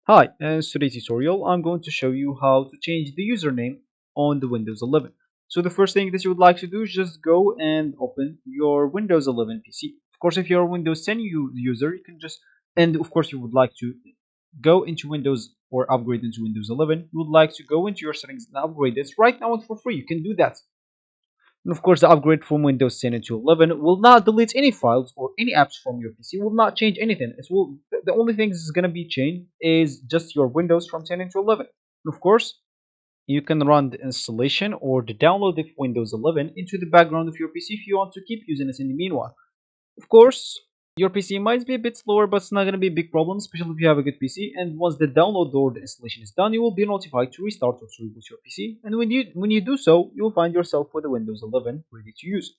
Hi, in today's tutorial, I'm going to show you how to change the username on the Windows 11. So the first thing that you would like to do is just go and open your Windows 11 PC. Of course, if you're a Windows 10 user, you can just, and of course you would like to go into Windows or upgrade into Windows 11, you would like to go into your settings and upgrade this right now and for free. You can do that. And of course, the upgrade from Windows 10 into 11 will not delete any files or any apps from your PC. Will not change anything. It will. The only thing that's going to be changed is just your Windows from 10 into 11. And of course, you can run the installation or the download of Windows 11 into the background of your PC if you want to keep using it in the meanwhile. Of course, your PC might be a bit slower, but it's not going to be a big problem, especially if you have a good PC. And once the download or the installation is done, you will be notified to restart or to reboot your PC. And when you do so, you will find yourself with a Windows 11 ready to use.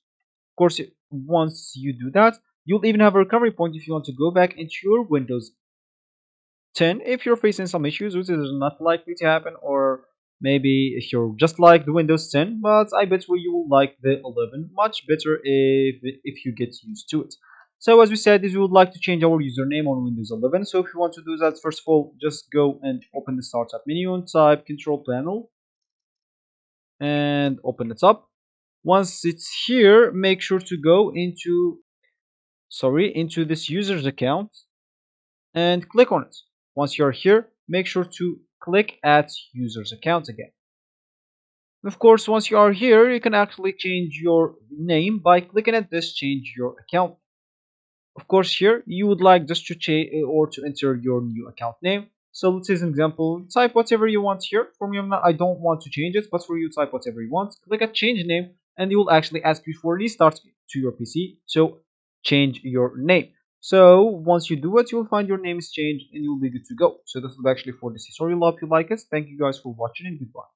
Of course, once you do that, you'll even have a recovery point if you want to go back into your Windows 10 if you're facing some issues, which is not likely to happen, or maybe if you're just like the Windows 10, but I bet you will like the 11 much better if you get used to it. So as we said, is we would like to change our username on Windows 11. So if you want to do that, first of all, just go and open the startup menu and type Control Panel and open it up. Once it's here, make sure to go into this user's account and click on it. Once you're here, make sure to click Add User's Account again. Of course, once you are here, you can actually change your name by clicking at this Change Your Account. Of course, here you would like just to change or to enter your new account name. So let's say an example, type whatever you want here. For me, I don't want to change it, but for you, type whatever you want. Click at Change Name, and it will actually ask you for restart to your PC. So change your name. So once you do it, you'll find your name is changed and you'll be good to go. So this is actually for this tutorial. I hope you like it. Thank you guys for watching and goodbye.